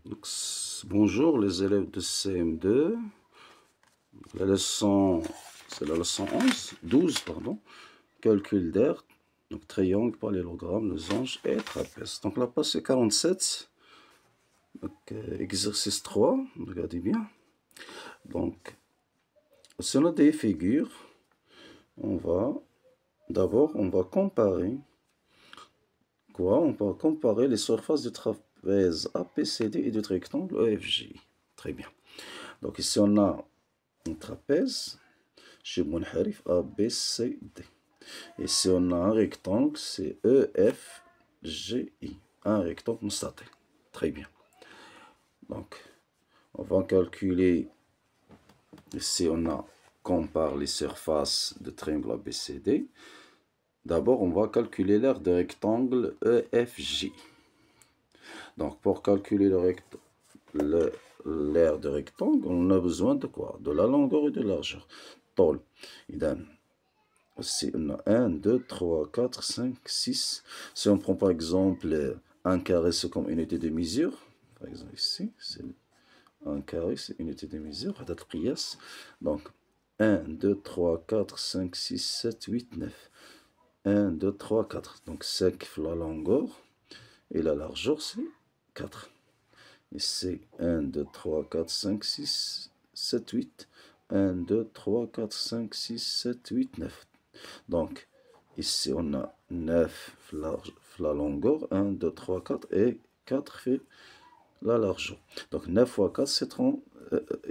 Donc, bonjour les élèves de CM2. La leçon, c'est la leçon 12, pardon. Calcul d'air, donc triangle, parallélogramme, losange et trapèze. Donc la page c'est 47. Donc exercice 3, regardez bien. Donc, si on a des figures, d'abord on va comparer quoi? On va comparer les surfaces du trapèze APCD et du rectangle EFJ. Très bien. Donc ici on a un trapèze chez Monharif A, B, C, D. Et si on a un rectangle, c'est E, F, G, I. Un rectangle constaté. Très bien. Donc, on va calculer, si compare les surfaces de triangle ABCD. D'abord, on va calculer l'aire de rectangle EFJ. Donc, pour calculer l'aire de rectangle, on a besoin de quoi? De la longueur et de la largeur. طول. إذا si on a 1, 2, 3, 4, 5, 6. Si on prend par exemple un carré, c'est comme unité de mesure. Par exemple ici, c'est un carré, c'est unité de mesure. Donc 1, 2, 3, 4, 5, 6, 7, 8, 9. 1, 2, 3, 4. Donc 5 la longueur et la largeur, c'est 4. Ici, 1, 2, 3, 4, 5, 6, 7, 8. 1, 2, 3, 4, 5, 6, 7, 8, 9. Donc, ici, on a 9 la longueur, 1, 2, 3, 4, et 4 fait la largeur. Donc, 9 fois 4, c'est 30.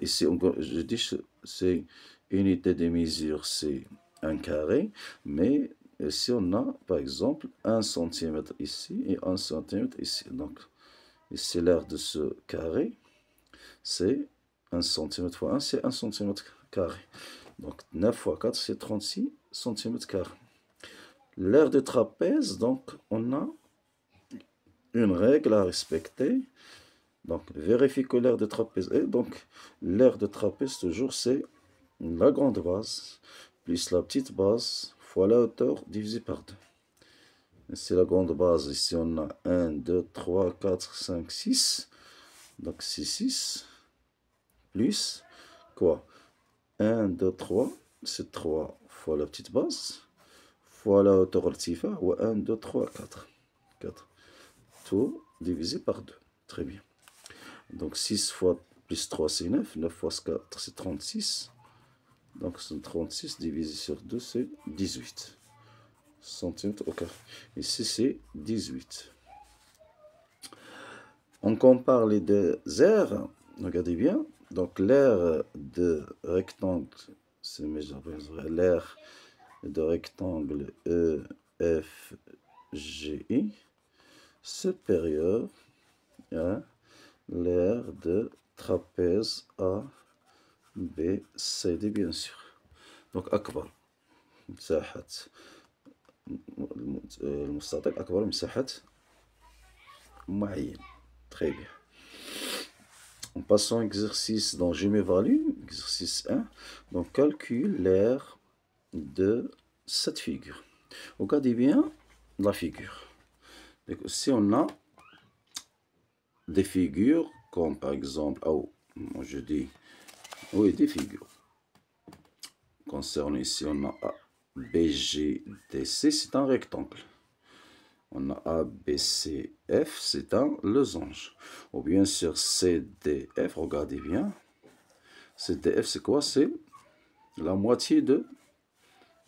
Ici, je dis c'est unité de mesure, c'est un carré, mais ici, on a, par exemple, 1 cm ici et 1 cm ici. Donc, ici, l'aire de ce carré, c'est 1 cm fois 1, c'est 1 cm carré. Donc, 9 fois 4, c'est 36 cm carrés. L'aire de trapèze, donc, on a une règle à respecter. Donc, vérifie que l'aire de trapèze est. Donc, l'aire de trapèze, toujours, c'est la grande base plus la petite base fois la hauteur divisé par 2. C'est la grande base. Ici, on a 1, 2, 3, 4, 5, 6. Donc, c'est 6 plus quoi? 1, 2, 3. C'est 3 fois la petite base fois la hauteur ارتفاع ou 1, 2, 3, 4. 4. Tout divisé par 2. Très bien. Donc 6 fois plus 3, c'est 9. 9 fois 4, c'est 36. Donc 36 divisé sur 2, c'est 18 centimètres au carré. Ici, c'est 18. On compare les deux aires. Regardez bien. Donc l'aire de rectangle, c'est l'aire de rectangle EFGI supérieur à l'aire de trapèze A, B, C, D, bien sûr. Donc أكبر مساحة المستطيل أكبر مساحة معين. Très bien. En passant à exercice dont je m'évalue, exercice 1, donc calcule l'aire de cette figure. Regardez bien la figure. Donc, si on a des figures, comme par exemple, je dis, oui, des figures. Concernant ici, on a BGDC, c'est un rectangle. On a ABCF, c'est un losange. Ou bien sûr CDF, regardez bien. CDF, c'est quoi? C'est la moitié de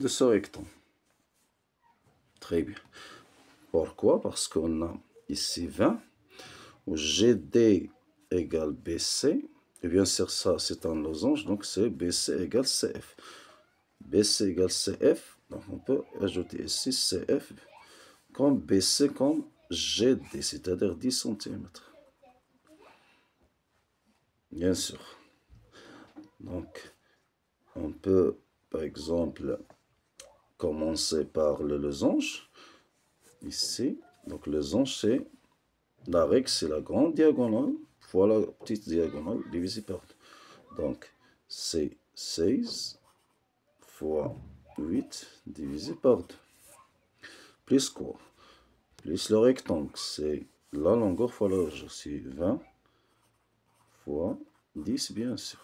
ce rectangle. Très bien. Pourquoi? Parce qu'on a ici 20, où GD égale BC. Et bien sûr, ça, c'est un losange, donc c'est BC égale CF. BC égale CF, donc on peut ajouter ici CF comme BC comme GD, c'est-à-dire 10 cm. Bien sûr. Donc, on peut, par exemple, commencer par le losange. Ici, donc le losange, c'est la règle, c'est la grande diagonale fois la petite diagonale divisée par 2. Donc, c'est 16 fois 8 divisé par 2. Plus quoi? Plus le rectangle, c'est la longueur fois la largeur, c'est 20 fois 10, bien sûr.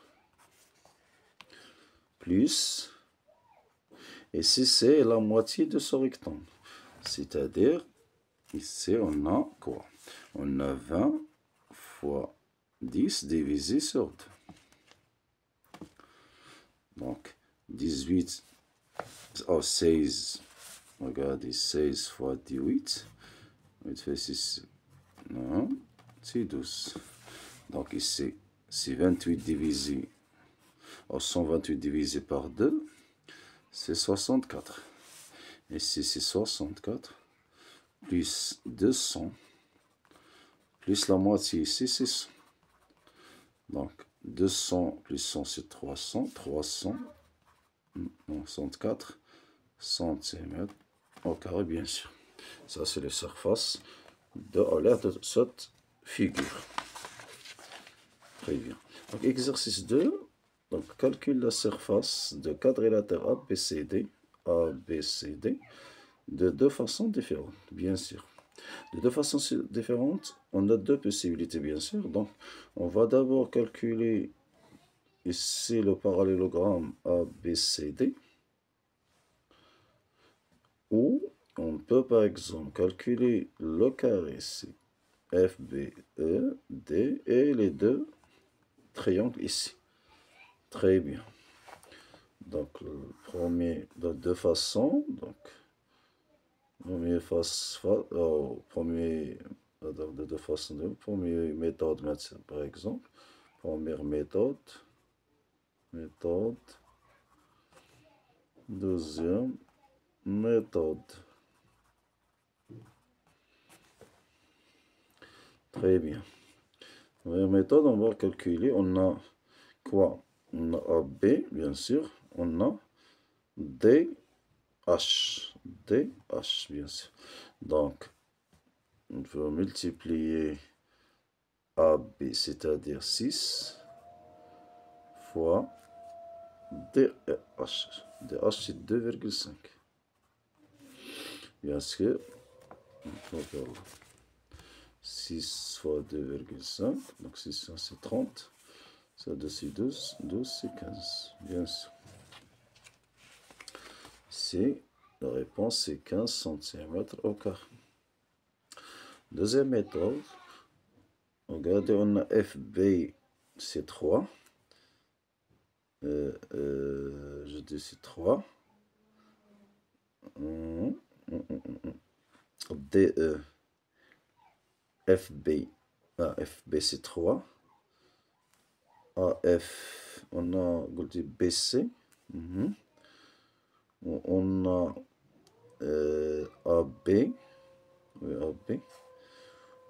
Plus, ici c'est la moitié de ce rectangle. C'est-à-dire, ici on a quoi? On a 20 fois 10 divisé sur 2. Donc, 18, oh 16, regardez, 16 fois 18, 8 fait 6, non, c'est 12. Donc ici, c'est 28 divisé, oh 128 divisé par 2, c'est 64. Ici, c'est 64, plus 200, plus la moitié ici, c'est 100. Donc, 200 plus 100, c'est 300. 300, non, 64 centimètres au carré, bien sûr. Ça, c'est la surface de l'air de cette figure. Très bien. Donc, exercice 2. Donc, calcule la surface de quadrilatère ABCD de deux façons différentes, bien sûr. De deux façons différentes, on a deux possibilités, bien sûr. Donc, on va d'abord calculer ici le parallélogramme ABCD, ou on peut par exemple calculer le carré ici, FBED, et les deux triangles ici. Très bien. Donc, le premier de deux façons. Donc, premier de deux façons. Première méthode, par exemple. Première méthode. Deuxième méthode. Très bien. Première méthode, on va calculer. On a quoi? On a AB, bien sûr. On a DH. DH, bien sûr. Donc, on peut multiplier AB, c'est-à-dire 6, fois DH. DH, c'est 2,5. Bien sûr, donc, 6 fois 2,5, donc 6, c'est 30. Ça, 2, c'est 12. 12, c'est 15. Bien sûr. C'est, la réponse, c'est 15 cm au carré. Deuxième méthode. Regardez, on a FB, c'est 3. Je dis c'est 3. DE, FB. FB, c'est 3. AF, on a BC. On a AB. Oui, AB.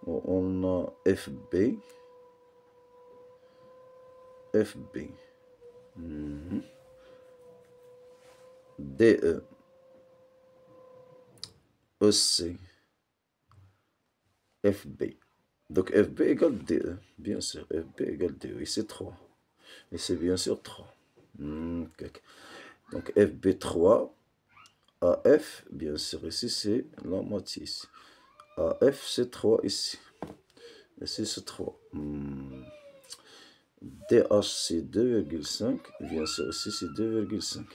On a FB. FB. DE. EC. FB. Donc FB égale DE. Bien sûr, FB égale DE. Et c'est 3. Et c'est bien sûr 3. Donc FB 3. AF, bien sûr, ici c'est la moitié ici. AF c'est 3 ici. Ici c'est 3. DH c'est 2,5. Bien sûr, ici c'est 2,5.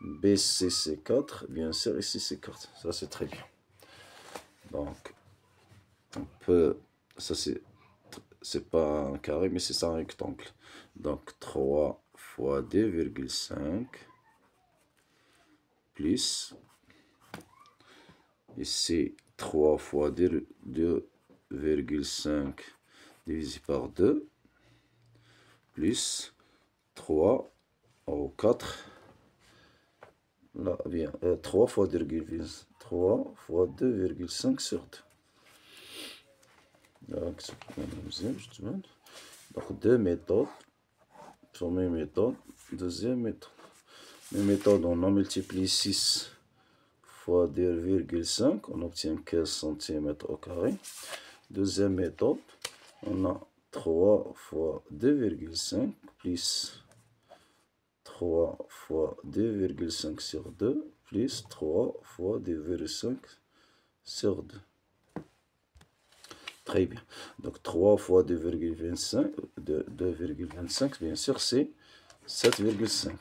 BC c'est 4. Bien sûr, ici c'est 4. Ça c'est très bien. Donc, on peut. Ça c'est pas un carré, mais c'est un rectangle. Donc 3 fois 2,5 plus. Ici 3 fois 2,5 divisé par 2 plus 3 au 4. Là, bien, 3 fois 2,5 3 fois 2,5 sur 2. Donc, c'est la deuxième, justement. Donc, deux méthodes. Première méthode, deuxième méthode. Les méthodes, on a multiplié 6 fois 2,5, on obtient 15 cm au carré. Deuxième méthode, on a 3 fois 2,5 plus 3 fois 2,5 sur 2 plus 3 fois 2,5 sur 2. Très bien. Donc 3 fois 2,25, 2,25, bien sûr, c'est 7,5.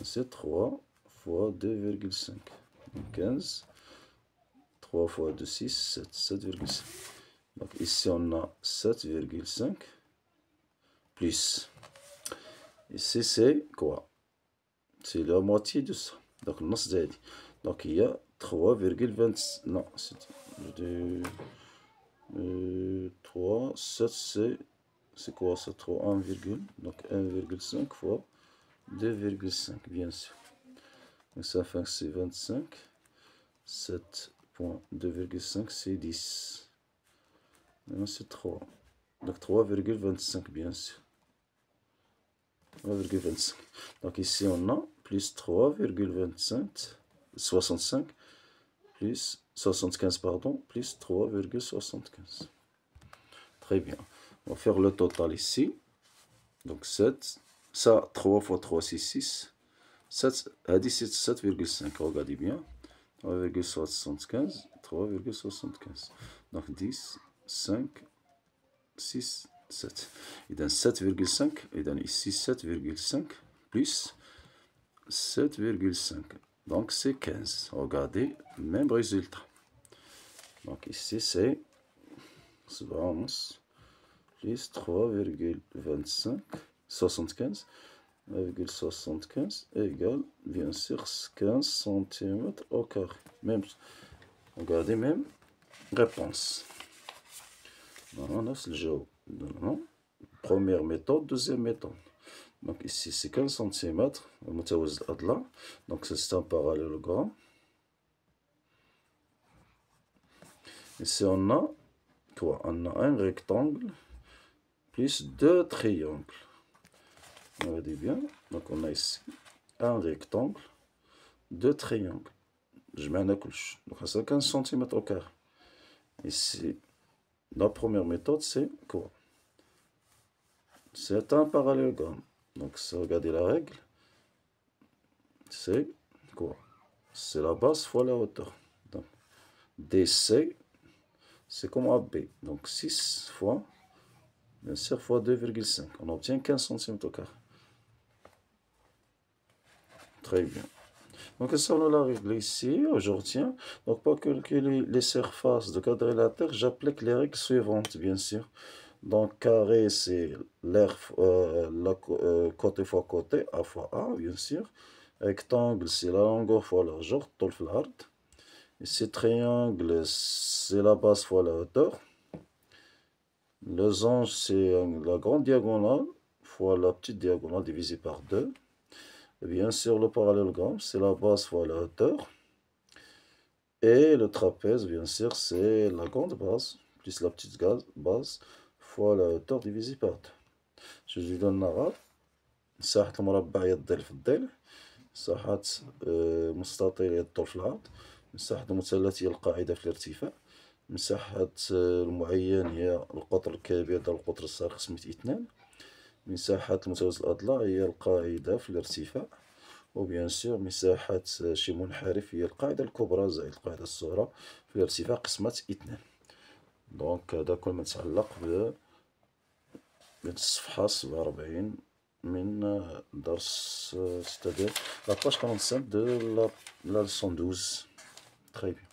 C'est 3 fois 2,5. 15. 3 fois 2, 6, 7. 7,5. Donc ici, on a 7,5 plus. Ici, c'est quoi? C'est la moitié de ça. Donc, non, c'est donc il y a 3,20. Non, c'est 3, 7, c'est quoi ça? 3, 1, donc 1,5 fois 2,5, bien sûr. Donc ça fait que c'est 25. 7,2,5, c'est 10. Non, c'est 3. Donc 3,25, bien sûr. 3,25. Donc ici, on a plus 3,25, 65, plus 75, pardon, plus 3,75. Très bien. On va faire le total ici. Donc 7, ça, 3 fois 3, c'est 6. 7, à 17, 7,5. Regardez bien. 3,75, 3,75. Donc 10, 5, 6, 7. Et dans 7,5, et dans ici 7,5 plus 7,5. Donc c'est 15. Regardez, même résultat. Donc ici c'est 11 plus 3,25, 75, 1,75 égale bien sûr 15 cm au carré. Même, regardez, même réponse. Voilà, c'est le jeu. Première méthode, deuxième méthode. Donc ici c'est 15 cm. Donc c'est un parallélogramme. Ici on a quoi? On a un rectangle plus deux triangles. Regardez bien. Donc on a ici un rectangle, deux triangles. Je mets un couche. Donc c'est 15 cm au carré. Ici, la première méthode, c'est quoi? C'est un parallélogramme. Donc regardez la règle. C'est quoi? C'est la base fois la hauteur. Donc DC, c'est comme AB. Donc 6 fois, bien sûr, fois 2,5. On obtient 15 cm au carré. Très bien. Donc, ça, on a la règle ici, aujourd'hui. Donc, pour calculer les surfaces de quadrilatère, j'applique les règles suivantes, bien sûr. Donc, carré, c'est l'air, côté fois côté, A fois A, bien sûr. Rectangle, c'est la longueur fois la largeur, طول في العرض. Ici, triangle, c'est la base fois la hauteur. Losange, c'est la grande diagonale fois la petite diagonale divisée par 2. Et bien sûr, le parallélogramme, c'est la base fois la hauteur. Et le trapèze, bien sûr, c'est la grande base plus la petite base fois la hauteur divisée par 2. Je lui donne l'arabe. مساحة المربع هي الظل في الظل. مساحة المستطيل هي الطول في العرض. مساحة المثلث هي القاعدة في الارتفاع. مساحة المعين هي القطر الكبير ضرب القطر الصغير قسمة 2. مساحة المثلث الأضلاع هي القاعدة في الارتفاع. وبيان سور مساحة شي منحرف هي القاعدة الكبرى زائد القاعدة الصغرى في الارتفاع قسمة 2. دونك هذا كل ما يتعلق بالصفحة 47 من درس ستادير لا باج 45 de la leçon 12. Très bien.